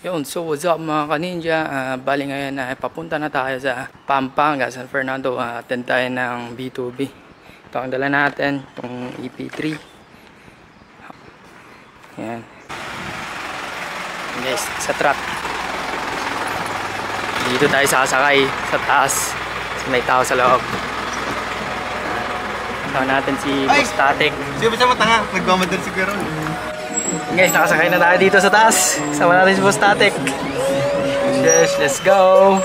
Yun, so what's up mga kaninja? Bali ngayon na papunta na tayo sa Pampanga, San Fernando. Attend tayo ng B2B. Ito ang dala natin, itong EP3. Yan. Guys, sa truck. Dito tayo sasakay sa taas. Kasi may tao sa loob. Ito natin si Boss Tatek. Sige ba siya matanga? Nagmamadal siguro. Guys, nakasakay na tayo dito sa taas. Sama natin si Boss Tatek. Yes, let's go!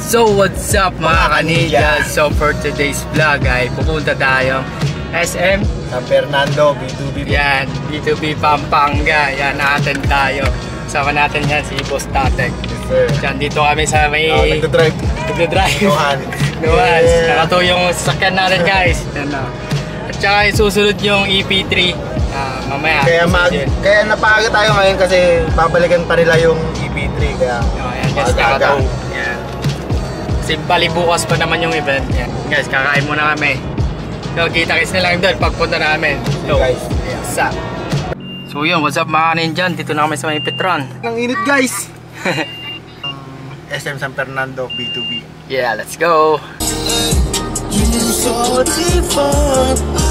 So what's up mga kaninja? So for today's vlog ay pupunta tayong SM San Fernando, B2B. Yan, B2B Pampanga. Yan, na-attend tayo. Sama natin yan si Boss Tatek. Yes sir. Yan, dito kami sa may... Nagdodrive. Nagdodrive. Nuhan. Nuhan. Yeah. Nakato yung sasakyan natin guys. Yan na. At saka susunod yung EP3. Mamaya. Kaya napaga tayo ngayon kasi babalikan pa nila yung EP3. Kaya Yan guys, nakato. Yan. Kasi bali bukas pa naman yung event. Yan. Guys, kakain muna kami. So, kita-kits na lang doon pagpunta namin. So, guys. what's up? So yun, what's up mga kaninjan? Dito na kami sa may Petron. Ang init guys! SM San Fernando, B2B. Yeah, let's go!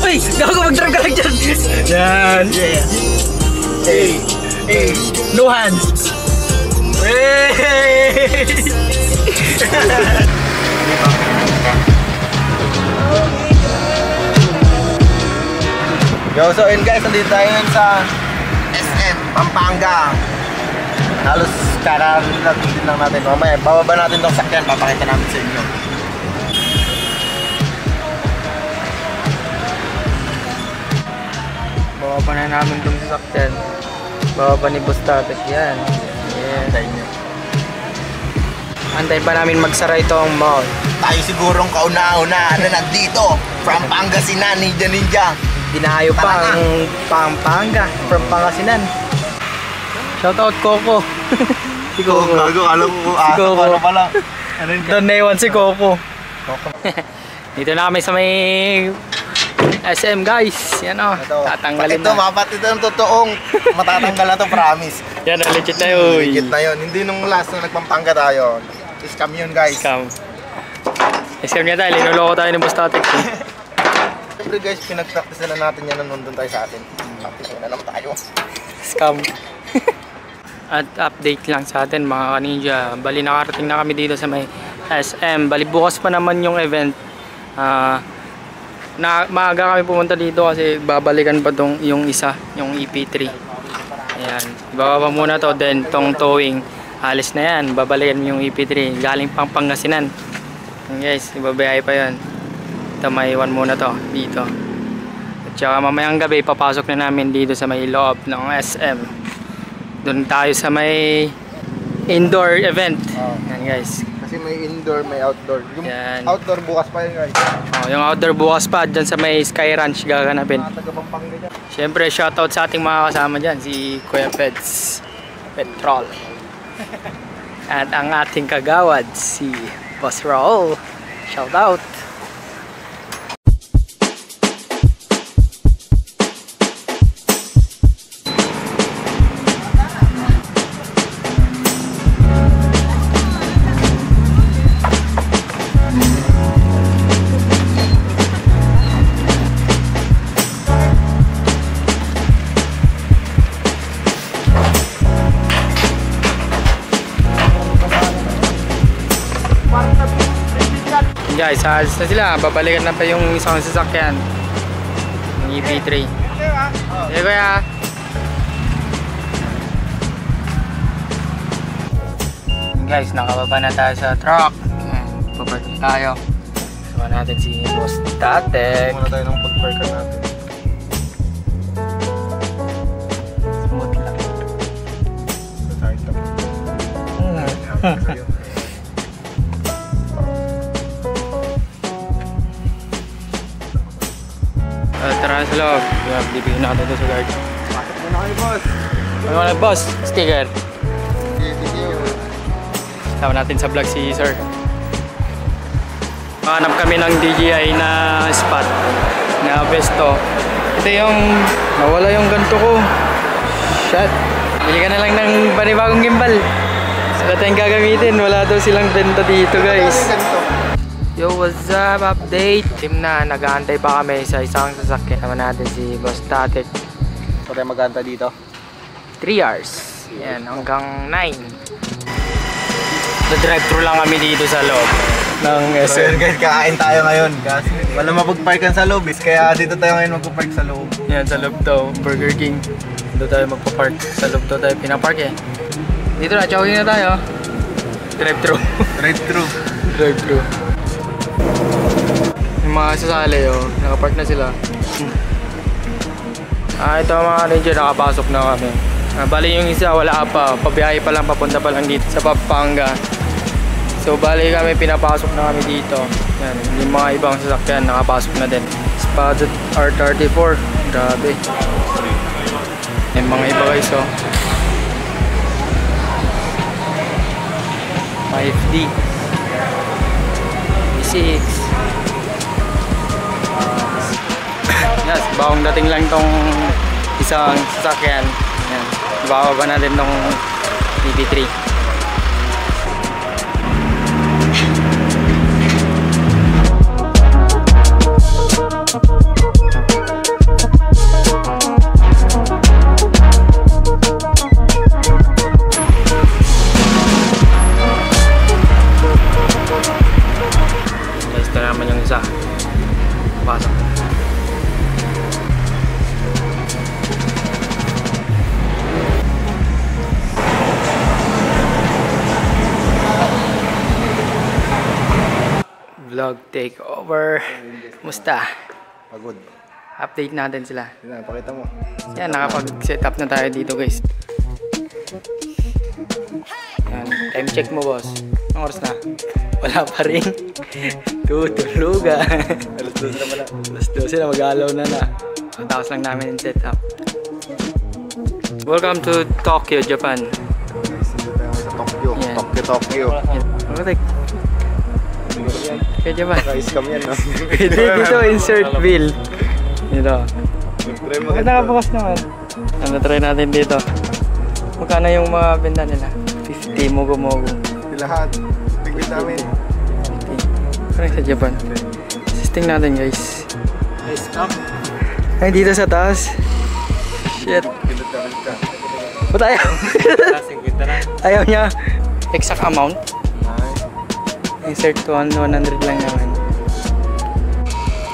Uy! Gago mag-drive ka lang dyan! Yan! Yeah! Hey! Hey! Nuhan! Hey! Yo, so yun guys, nandito tayo ngayon sa SM Pampanga. Halos karami din lang natin. Mamaya, bababa natin itong sakyan, papakita namin sa inyo. Bababa na namin itong sasakyan. Bababa ni Boss Tatek yan. Yeah. Antayin nyo. Antayin pa namin magsara itong mall. Tayo sigurong kauna-una na nandito. From Pangasinan, Ninja. Dinayo pa ang Pampanga from Pangasinan. Shoutout Coco. Si Coco. Gago, alam ko. Si Coco. Ano pala? Ano yun? Doon na iwan si Coco. Dito na kami sa may SM guys. Yan o. Tatanggalin ito, na. ito ang totoong matatanggal na to, promise. Yan o, legit na yun. Legit na yun. Hindi nung last na nagpampanga tayo. Scam yun guys. Scam. Scam niya tayo. Linuloko tayo ni Boss Tatek. Siyempre guys, pinag-practice na natin yan nung nandun tayo sa atin. Practice na naman tayo. Scam. At update lang sa atin mga kaninja. Bali nakarating na kami dito sa may SM. Bali bukas pa naman yung event. Maaga kami pumunta dito kasi babalikan pa yung isa, yung EP3. Ayan. Ibababa muna to, then tong towing. Alis na yan. Babalikan yung EP3. Galing pang Pangasinan. Ayan guys, ibabiyay pa yan. Ito may iwan muna to dito. At saka mamayang gabi papasok na namin dito sa may loob ng SM. Doon tayo sa may indoor event. Yan guys. Kasi may indoor, may outdoor. Yung yan. Outdoor bukas pa yun guys. Yung outdoor bukas pa dyan sa may Sky Ranch gaganapin. Siyempre shoutout sa ating mga kasama dyan. Si Kuya Peds Petrol. At ang ating kagawad si Boss Raul. Shoutout. Guys, alis na sila. Babalikan na pa yung isang sasakyan. Yung EP3. Sige kuya. Guys, nakababa na tayo sa truck. Papark tayo. Sama natin si Boss Tatek. Muna tayo ng pag-parker natin. Smooth lang. Tara sa loob. Bibigyan natin ito sa guard. Pasok muna kayo boss. Ano na boss? Sticker. Thank you. Tama natin sa vlog si sir. Hanap kami ng DJI na spot na besto. Ito yung nawala yung ganto ko. Shit. Bili ka na lang ng panibagong gimbal. Wala tayong gagamitin. Wala daw silang benta dito guys. Yo, what's up? Update. Team na, nag-aantay pa kami sa isang sasakyan. Naman natin si Boss Tatik. So tayo mag-anta dito. 3 hours. Yan, hanggang 9. Drive-thru lang kami dito sa loob ng So yun guys, kakain tayo ngayon. Kasi wala mapag-parkan sa loob kaya dito tayo ngayon magpa-park sa loob. Yan, sa loob daw, Burger King. Dito tayo magpa-park. Sa loob daw tayo pinapark eh. Dito na, jogging na tayo. Drive-thru. Drive-thru. Drive-thru. Yung mga sasali oh, nakapark na sila. Ito mga ranger, nakapasok na kami. Bali yung isa, wala pa. Pabiyahe pa lang, papunta pa lang dito sa Pampanga. So bali kami, pinapasok na kami dito. Yan, yung mga ibang sasakyan, nakapasok na din. Spotted R34. Grabe. Yung mga iba guys oh. Mga FD. E6. Yes, bagong dating lang tong isang sasakyan. Yan. Ibababa natin tong DB3. Guys, ito naman yung isa. Pasok. Vlog takeover. Musta? Pagod. Update natin sila. Yan, pakita mo. Yan, nakapag-set up na tayo dito guys. Yan, time check mo boss. Anong oras na? Wala pa rin. Tutuluga. Alas 12 na pala. Alas 12 na, mag-alaw na na. Tapos lang namin yung set up. Welcome to Tokyo, Japan. Dito tayo sa Tokyo. Yan. Tokyo. Yan. Kaya Japan. Naka-scam yan, no? Pwede dito, insert bill. Dito. Bakit nakabukas naman? Ano, try natin dito. Magkano yung mga benta nila? 50, mogo-mogo. Lahat. Tigil namin. 50. Parang sa Japan. Testing natin guys. Ay, dito sa taas. Shit. Ba't ayaw? Ayaw niya. Exact amount. Insert 100 lang naman.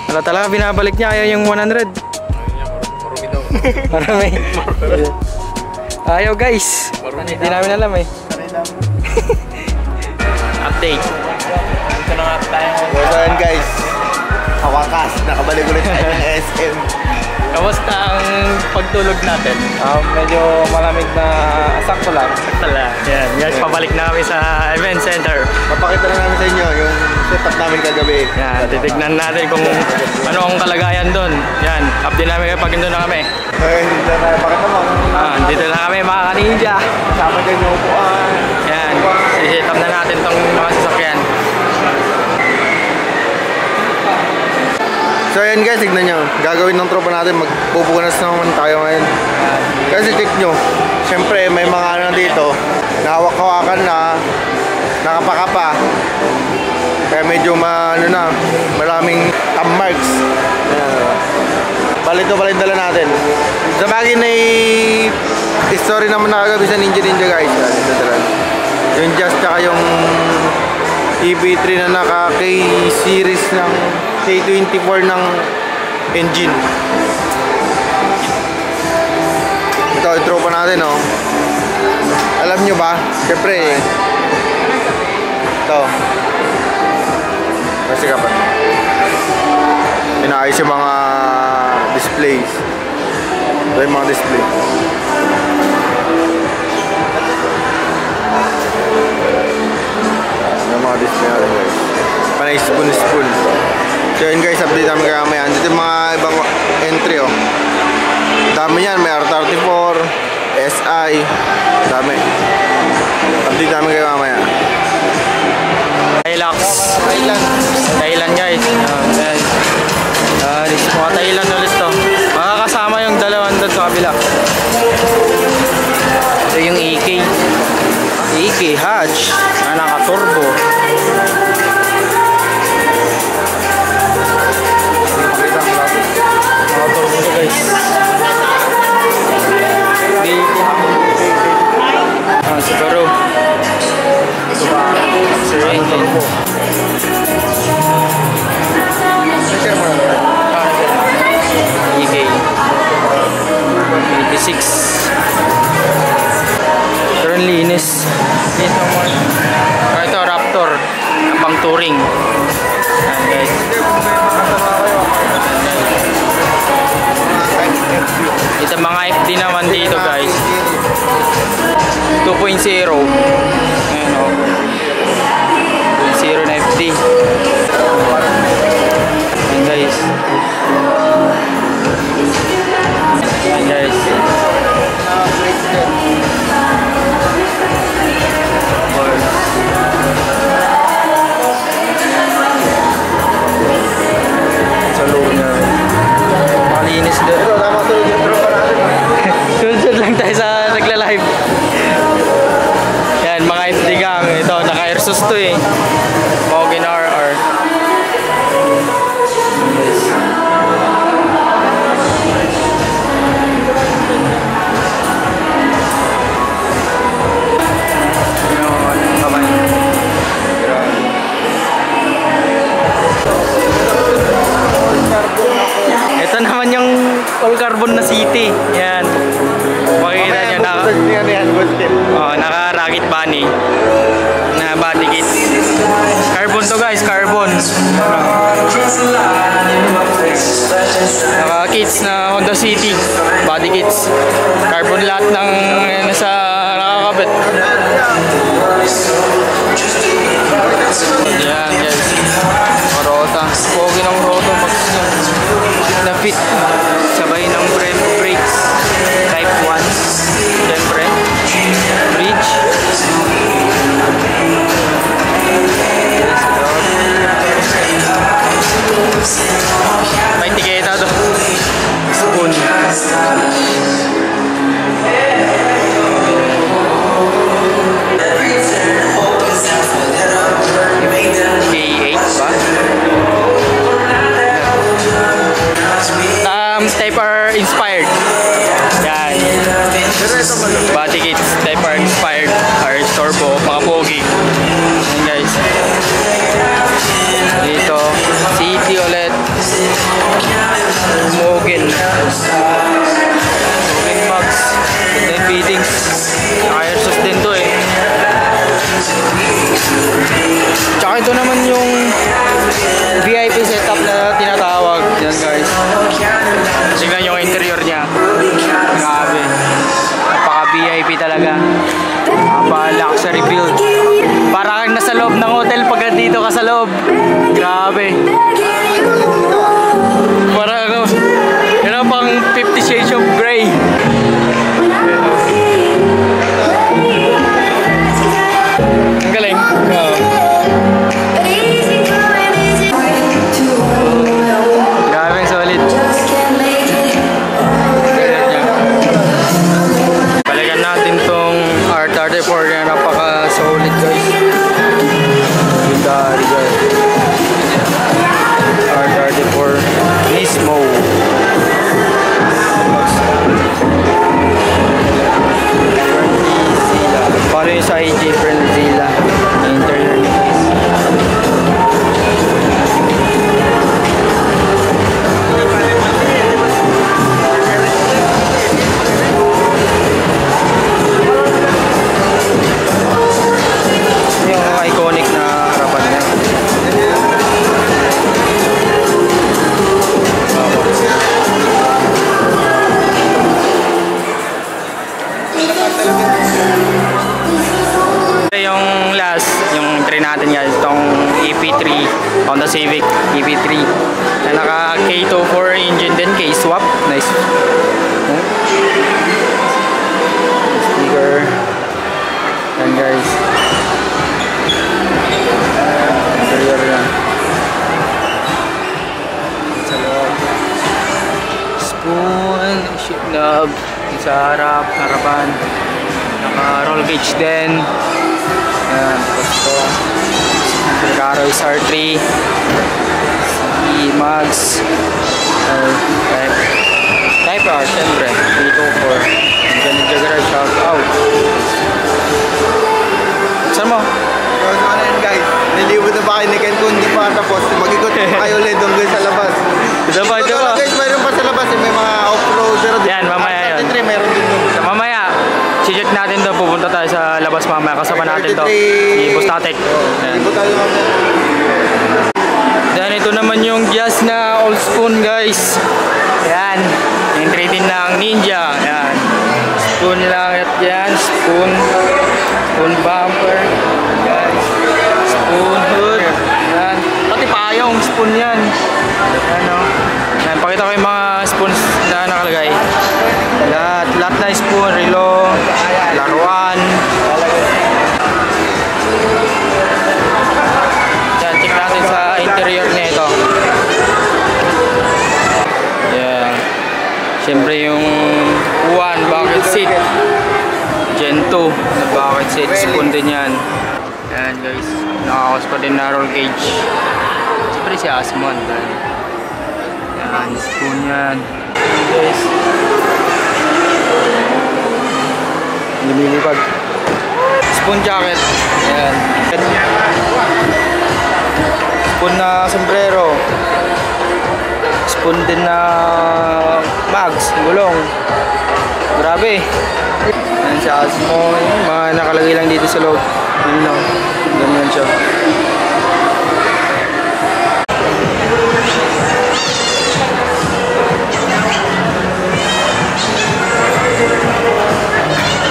Wala talaga, binabalik niya. Ayaw yung 100. Marumi daw. Marami. Ayaw guys. Hindi namin alam eh. Update. Ito na nga tayo. So yun guys. Kawakas. Nakabalik ulit tayo ng SM. Kamusta ang pagtulog natin? Medyo malamig na sakto lang. Tala. Yan. Guys, pabalik na kami sa event center. Papakita na namin sa inyo yung setup namin kagabi. Yan. Titignan natin kung ano ang kalagayan doon. Yan. Update namin kapag doon na kami. Ayun, dito na. Pakita mo. Dito na kami mga kaninja. Kasama dyan yung upuan. Yan. Siset up na natin tong mga sasakyan. So ayan guys, tignan nyo. Gagawin ng tropa natin, magpupunas naman tayo ngayon. Kasi check nyo, syempre may mga ano dito, nahawak-hawakan na, nakapakapa. Kaya medyo maraming thumb marks. Balito-balit dala natin. Sa bagay na story naman nakagabi sa Ninja guys. Yung Just tsaka yung EP3 na naka K-series ng K24 ng engine. Ito, yung tropa natin, oh. Alam nyo ba? Siyempre, ito. Kasi kapat. Inaayos yung mga displays. Ito yung mga display. Yung mga display natin guys. Panay spoon. So yun guys, update namin kaya mamaya. Dito yung mga ibang entry oh. Dami yan, may R34, SI. Dami. Update namin kayo mamaya. Hilux. Thailand. Thailand guys. Guys. Mga Thailand ulit to. Makakasama yung dalawang doon sa kabila. Ito yung AK. AK Hatch. Naka-turbo. Naka-turbo to guys. Siguro. EK 86. Pero ang linis. Ito Raptor pang touring. Ayan guys. Ito mga FD naman dito guys. 2.0. Ayan o. 2.0 na FD. Ayan guys. Ayan guys. Sa loob niya. Malinis din. Sunod lang tayo sa nagla-live. Yan, mga FD gang. Ito, naka-airsus to eh. Mogen RR. Ito naman yung all carbon na city. Yan. Makikita nyo na. Naka-Rocket Bunny na body kits. Carbon to guys, carbon. Naka-kits na Honda City. Body kits. Carbon lahat ng nasa nakakabit. Yan guys. Rota. Pogi ng Roto Max na fit. Sabay ng brakes. Type 1. Siyempre. Bridge. May tiketa to. Spoon. Type R inspired. Yan. Body kits, Type R inspired. RS Turbo, mga pogi. Yan guys. Dito, City ulit. Mogen. Mogen Max. Then fittings. Naka-airsus din to eh. Tsaka ito naman yung VIP setup na tinatawag. Yan guys. Tingnan yung interior niya. Grabe. Napaka-VIP talaga. Napaka-luxury build. Para kang nasa loob ng hotel pag dito ka sa loob. Grabe. Para yun pang 50 Shades of Grey. Ang galing. Grabe, solid. Balikan natin tong R34 na napaka-solid guys. Ganda guys. R34 Nismo. Paano yung sa AJ Fernzilla? Interior niya guys. Yung iconic na harapan niya. Yung last, yung try natin guys, itong EP3 Honda Civic EP3 na naka K24 engine din, K-swap. Nice. Sticker. Yan guys. Interior yan. Sa loob. Spoon, ship knob. Sa harapan. Naka roll gauge din. Yan, tapos ito. Recaro SR3. Mags. Type R, syempre. 324. Ganun Jagger, shout out. Saan mo? So ano yan guys, niliwid na ba kayo ni Ken kung hindi pa tapos mag-ikot pa kayo ulit doon guys sa labas. Ito ba, ito So, ba? guys, mayroon pa sa labas may mga off-roader. Yan, mamaya yun. R33 mayroon din doon. So, mamaya, check natin to. Pupunta tayo sa labas mamaya. Kasama natin to. 33. Si Bustatek. Hindi po tayo Then ito naman yung jazz na old spoon guys. Ayan. Yung trade-in ng Ninja. Ayan. Spoon lang at yan. Spoon. Spoon bumper. Ayan. Spoon hood. Ayan. Pati payong spoon yan. Ayan o. Ayan. Pakita ko yung mga spoons na nakalagay. Lahat na spoon. Relo. Laruan. Ayan. Check natin sa interior niya ito. Ayan. Siyempre yung uwan, bucket seat. Gen 2 na bucket seat. Spoon din yan. Ayan guys. Nakakos pa din na roll gauge. Siyempre si Asmon. Ayan. Spoon yan. Ayan guys. Lumilipad. Spoon jacket. Ayan. Spoon na sombrero. Spoon din na mags, gulong. Grabe. Ayan siya, Asmo. Mga nakalagay lang dito sa loob. Yun lang. Ganyan siya.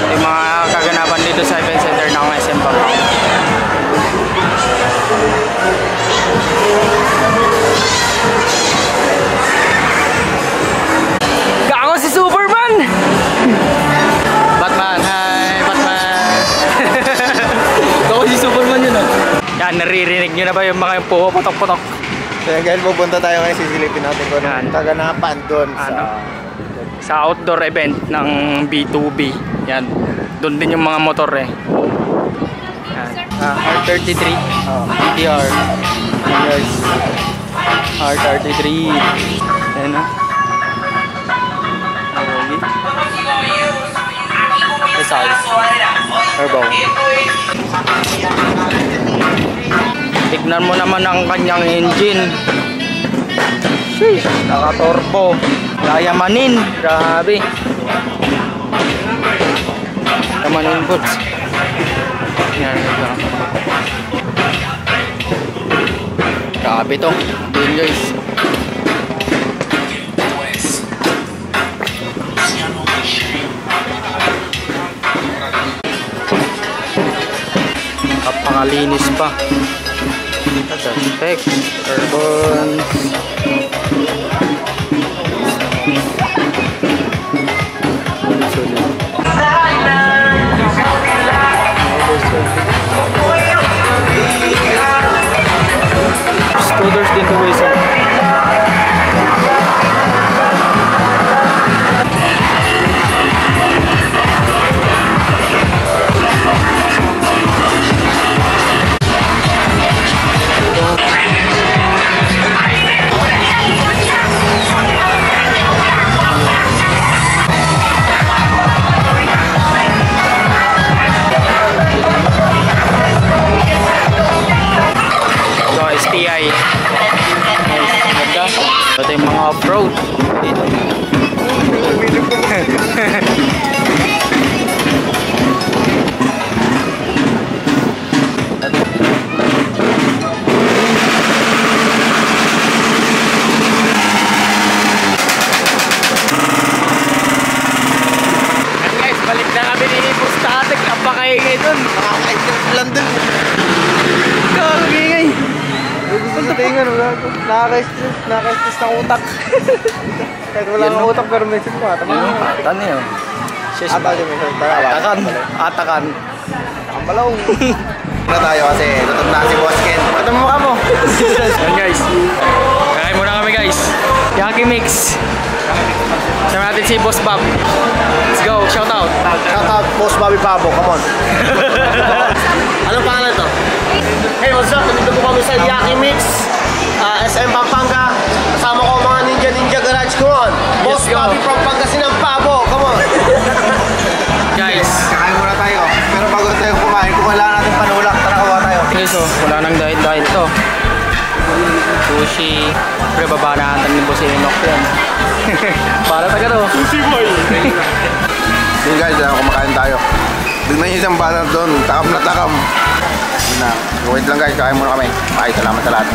Yung mga kaganapan dito sa event center ng SM Pampanga. Gago si Superman! Batman, hi Batman! Gago si Superman yun ah. Yan, naririnig nyo na ba yung mga puputok-putok? Kaya guys, pupunta tayo ngayon, sisilipin natin kung Yan. anong kaganapan doon Ano? Sa outdoor event ng B2B. Yan. Doon din yung mga motor eh. Yan. R33. PTR. Yan guys. R33. Yan ah. Size. Turbo. Tignan mo naman ang kanyang engine. Sheesh, naka-turbo. Yayamanin. Grabe. Yamanin boots. Yan, ito. Grabe to. Yun guys. Kapangalinis pa. Spec, carbon. Scooters din to guys. STI. Ganda. Ito yung mga off-road. Dito. Guys, balik na kami ni Bustatek. Apakaingay dun. Nakaka-express lang dun. Kakagingay. Gusto sa tingan, nakaka-stress ng utak. Kahit wala kang utak pero may sip ko. Ano yun? Atakan. Atakan. Kambalong. Na tayo kasi gutom na si Boss Ken. Gutom mo ka mo. Yan guys. Kakain muna kami guys. Yaki Mix. Sama natin si Boss Bob. Let's go. Shout out. Shout out Boss Bobby Pabo. Come on. Anong pangalan to? Hey, what's up? Nandito po kami sa Yaki Mix. SM Pampanga. Kasama ko mga Ninja Garage. Come on. Boss Let's go. Bobby from Pangasinan Pabo. Come on. Guys. Kakain muna tayo. Pero bago tayo kumain, kung wala natin panulak, tara kuha tayo. Guys, oh, wala nang dahil to. Sushi. Pero baba na antan ni Boss Enoch yan. Para taga to. Sushi boy. Yun guys, kumakain tayo. Tignan niyo isang bata doon. Takam na takam. Yun na. Wait lang guys, kakain muna kami. Bye, salamat sa lahat.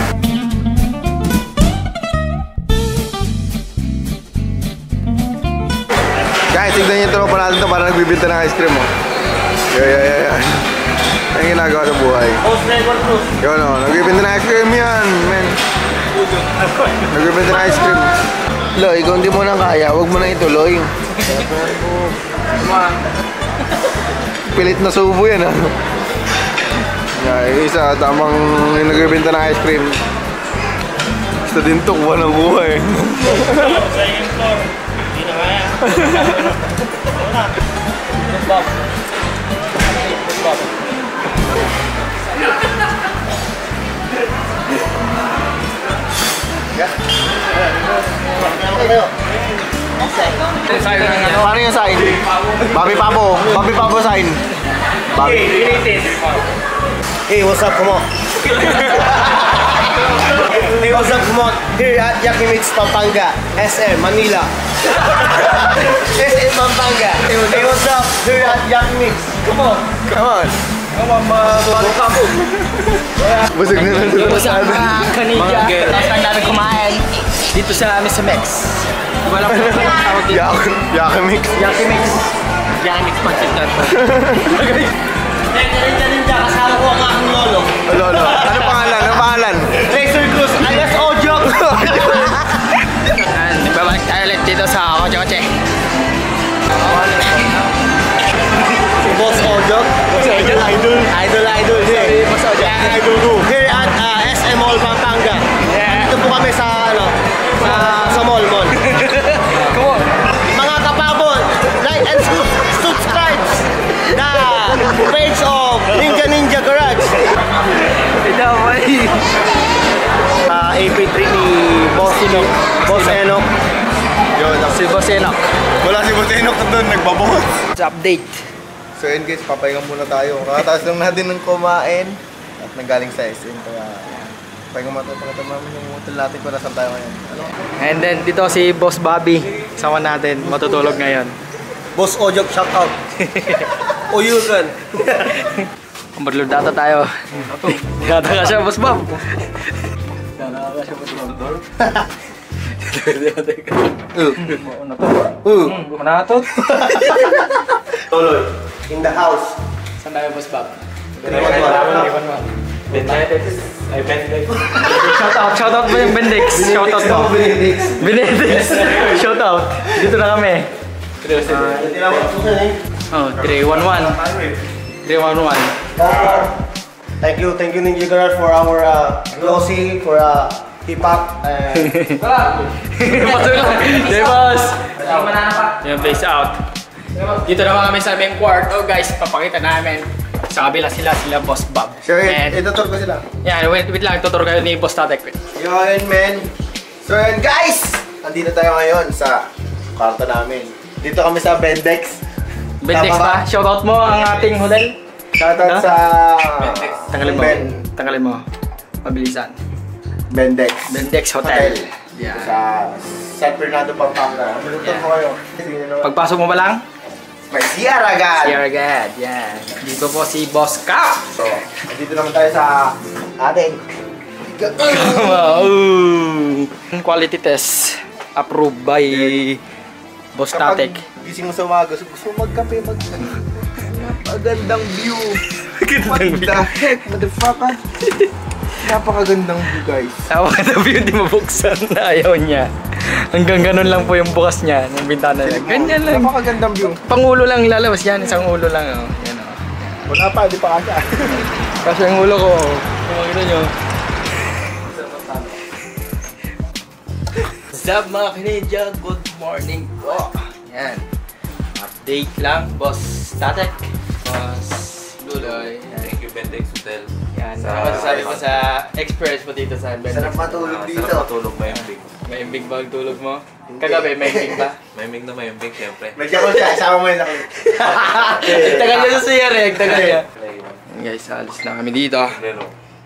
Guys, tignan niyo yung tropa natin to para nagbibinta ng ice cream, oh. Yeah. Ang ginagawa sa buhay. Yun, oh. Nagbibinta ng ice cream yan, men. Nagbibinta ng ice cream. Loy, kung hindi mo na kaya, huwag mo na ituloy. Pilit na subo yan, ah. Yeah, isa, tamang nagbibinta ng ice cream. Basta din tukwa ng buhay. Paano yung sign? Bobby Pabo. Bobby Pabo sign. Bobby. Hey, what's up? Come on. Hey, what's up? Come on. Here at Yaki Mix Pampanga, SM, Manila. SM Pampanga. Hey, what's up? Here at Yaki Mix. Come on. Come on. Come on, mga busog na lang. Busog ang mga kanidya. Tapos lang namin kumain. Dito sa amin sa Mex. Wala po naman ang tawag dito. Yaki Mix. Yaki Mix. Yaki Mix pancit canton. Ninja, kasama ko ang aking lolo. Lolo. Ano pangalan? Ano pangalan? Razor Cruz, alias Ojok. Nagbabalik tayo ulit dito sa Koche-Koche. Boss Ojok. Idol. Boss Ojok. Here at SM Mall Pampanga. Dito po kami sa sa mall. Come on. Mga kapabon, like and subscribe the page of Ninja Garage. Ito, boy. AP3 ni Boss Enoch. Boss Enoch. Yun, Si Boss Enoch. wala si Boss Enoch doon, nagbabot. Sa update. So yun guys, papahinga muna tayo. Kakataas lang natin ng kumain at nanggaling sa SM. Kaya pahinga muna namin yung hotel natin kung nasan tayo ngayon. Ano? And then dito si Boss Bobby. Sama natin. Matutulog ngayon. Boss Ojok, shout out. Oyugan. Overload data tayo. Data ka siya, Boss Bob. Manatot. Toloy, in the house. Saan tayo, Boss Bob? Shout out mo yung Bendex. Shout out mo. Bendex. Shout out. Dito na kami. Oh, 311. 311. Thank you Ninja Garage for our glossy, for hip-hop. Pasok na. Hey, boss. Yan, face out. Dito naman kami sa aming kwarto, guys. Papakita namin. Sa kabila sila Boss Bob. So, And, itutur ko sila. yan, wait lang. Tutur kayo ni Boss Tatek. Yun, men. So, yun, guys! Nandito tayo ngayon sa kwarto namin. Dito kami sa Bendex. Bendex Tama ba? Shoutout mo ang ating hotel. Shoutout sa... Tanggalin mo. Tanggalin mo. Mabilisan. Bendex. Bendex Hotel. Yeah. Sa San Fernando, Pampanga. Malutot ko kayo. Pagpasok mo ba lang? May CR agad. CR agad. Yan. Dito po si Boss Cap. So, dito naman tayo sa ating... Wow. Quality test. Approved by Boss Tatek. Kapag gising mo sa umaga, gusto mo magkape, napakagandang view. What the heck, motherfucker? Napakagandang view, guys. Tawa na view, di mabuksan na ayaw niya. Hanggang ganun lang po yung bukas niya, yung bintana niya. Ganyan lang. Napakagandang view. Pangulo lang lalabas yan, isang ulo lang. Oh. Yan, oh. Wala pa, di pa kasya. Kasi yung ulo ko, oh. Kung makita nyo. What's up mga Kinedya? Good morning po. Yan. Update lang, Boss Statek. Boss Luloy. Thank you, Bendex Hotel. Yan. Ano masasabi mo sa experience mo dito sa Bendex? Sarap matulog dito. Sarap matulog mayambing. Mahimbing ba ang tulog mo? Kagabi, mahimbing ba? Mayambing na mayambing, siyempre. Medyo ko siya, isama mo yung laki. Tagal niya sa CR eh, tagal niya. Guys, alis na kami dito.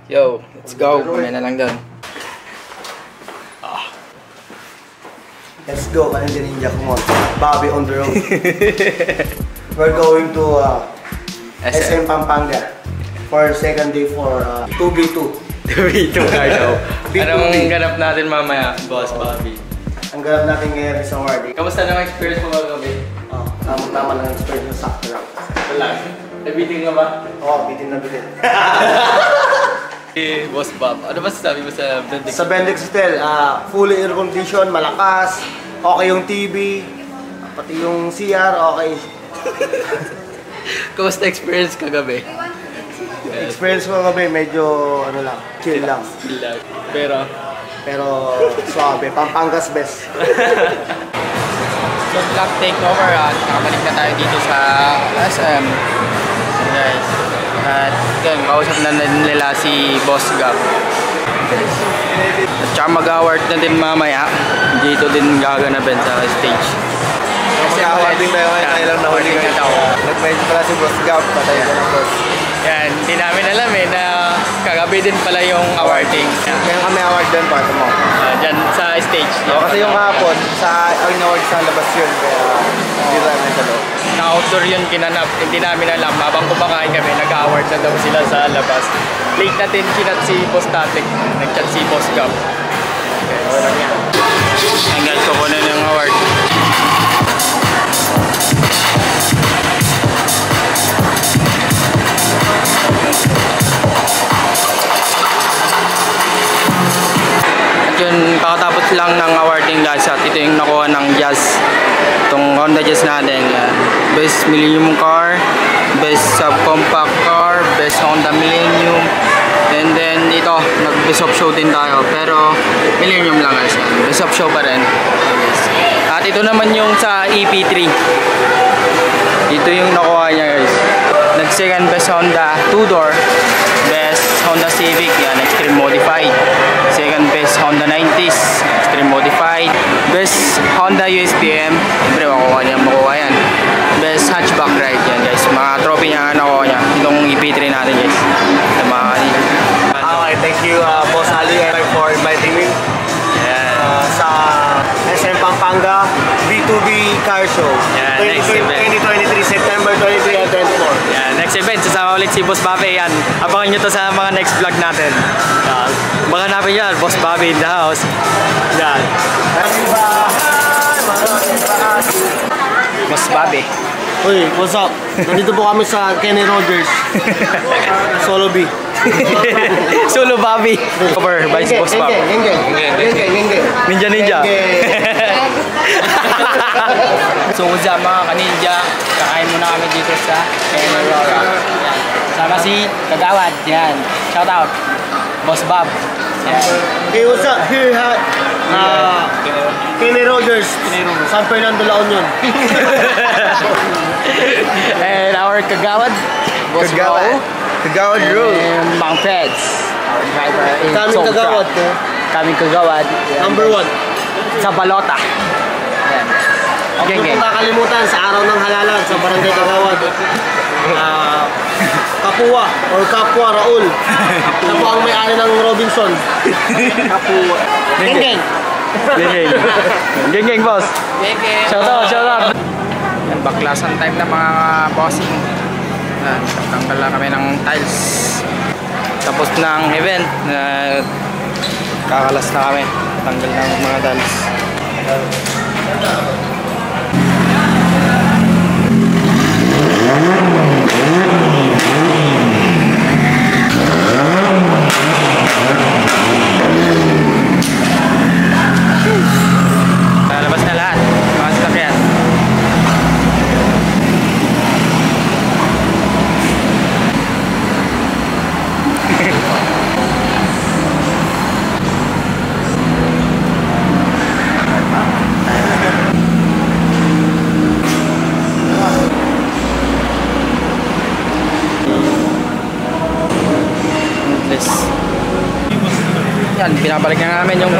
Yo, let's go. Kumaya na lang doon. Let's go, Kaninja Ninja, come on. Bobby on the road. We're going to SM Pampanga for second day for 2v2. 2v2 Cardo. B2B. Anong ganap natin mamaya, Boss Bobby? Ang ganap natin ngayon is award. Kamusta naman experience mo kagabi? Tama lang ang experience ng sakto lang. Wala. Nabiting ka ba? Oo, bitin na bitin. Boss Bob, ano ba sasabi mo sa Bendex? Sa Bendex Hotel, fully air condition, malakas, okay yung TV, pati yung CR, okay. Kamusta experience kagabi? Experience ko kami, medyo ano lang, chill lang. Pero Suabe, Pampanga's best. so vlog takeover at nakabalik na tayo dito sa SM. Guys. At yun, kausap na nila si Boss Gab. At saka mag-award na din mamaya. Dito din gaganapin sa stage. Mag-award din tayo ngayon, tayo lang nahuli ngayon. Nag-message pala si Boss Gab, patay ka ng boss. Yan, hindi namin alam eh na kagabi din pala yung awarding. Ngayon kami award din pa, mo. Diyan sa stage. Kasi yung hapon, ang award sa labas yun, kaya hindi tayo may talo. Na-outdoor yun kinanap, hindi namin alam. Habang kumakain kami, nag-award na daw sila sa labas. Late natin kinat si Boss Tatek, nag-chat si Boss Gab. Hanggang ko na ng award. Yun, kakatapos lang ng awarding guys at ito yung nakuha ng Jazz, itong Honda Jazz natin. Best Millennium Car, Best Subcompact Car, Best Honda Millennium, and then ito, nag-Best of Show din tayo, pero Millennium lang guys, Best of Show pa rin. At ito naman yung sa EP3, ito yung nakuha niya guys. Nag-second Best Honda 2-door, Best Honda Civic, yan, Extreme Modified. Second Best Honda 90s, Extreme Modified. Best Honda USPM, siyempre makuha yan. Best Hatchback Ride, yan guys. Mga trophy niya nakuha niya. Itong EP3 natin guys. Okay, thank you Boss Ali for inviting me. Sa SM Pampanga B2B Car Show. Yeah, 2023, September 23 and 24. Yeah, next event, sasama ulit si Boss Bobby. Yan, abangan nyo to sa mga next vlog natin. Baka hanapin yan, Boss Bobby in the house. Yan. Boss Bobby. Uy, what's up? Nandito po kami sa Kenny Rogers. Solo B. Solo Bobby. Cover by si Boss Bob. Ninja Ninja. So sa mga kaninja, kakain muna kami dito sa Kenny Rogers. Sama si Kagawad. Yan. Shout out. Boss Bob. Hey, what's up? Here at Kenny Rogers, San Fernando, La Union. And our Kagawad. Boss Bob. Kagawad Road. And Mang Peds. Our driver in Kaming Sobra. Kagawad po. Kaming Kagawad. Number 1. Sa Balota. Yan. Huwag Geng, niyo geng. pong kakalimutan sa araw ng halalan sa Barangay Kagawad. Kapua or Kapwa Raul. Na po ang may-ari ng Robinson. Kapua. Geng geng. Geng-geng. Geng-geng, boss. Shout out, shout out. Yan, baklasan time na mga bossing. Yan, tanggal lang kami ng tiles. Tapos ng event, kakalas na kami. Tanggal na mga tiles. binabalik na namin yung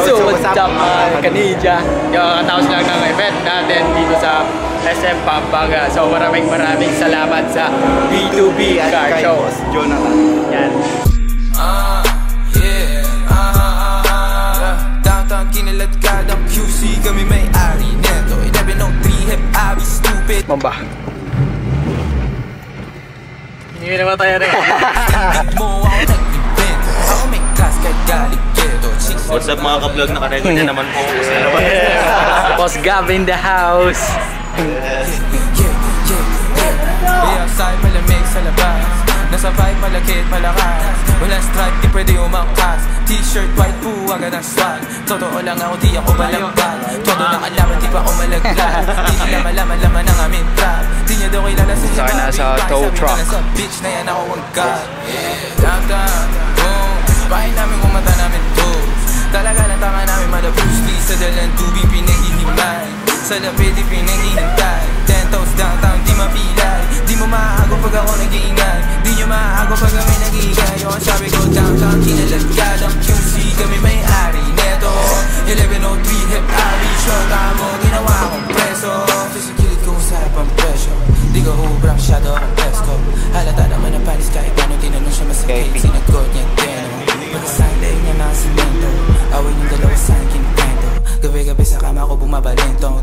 So what's up mga Kanidya? Kakatapos lang ng event natin dito sa SM Pampanga. So maraming salamat sa B2B Car Show. Jonathan. Yan. Downtown kinaladkadang QC, kami may-ari neto. 1103 hip, abi stupid. Mamba. Hindi naman tayo rin. Mo ako nag-invento, ako may class kahit galing ghetto. What's up mga ka-vlog? Nakarecord na naman po. Boss Gab in the house. Outside malamig sa labas, nasa vibe malakit malakas. Walang stripe, di pwede umangkas. T-shirt, white po, agad ang swag. Totoo lang ako, di ako malagpag. Todo nakalaman, di pa ako malaglag. Di nila malaman ang aming trap. Di niya daw kilala sa Saka nasa tow truck. Sa bitch na yan ako ang god. Downtown, boom, bahay namin kung mata namin toes. Talaga lang tama namin mala Bruce Lee. Sa dalang tubi pinaghihimay, sa lapid di pinaghihintay. 10 toes downtown, di mapilay. Di mo maago pag ako nag-iingay. Di nyo maago pag kami nag-iingay. O sabi ko downtown, kinaladkadang QC, kami may-ari neto. 1103 hip, abi short, mo ginawa akong preso. Sa kilid ko usarap ang presyo, di ko hubrang shadow akong pesko. Halata naman ang panis kahit paano tinanong siya masakit. Sinagot niya teno, pagkasahin niya na simento. Awin yung dalawa sa akin kwento. Gabi-gabi sa kama ko bumabalento.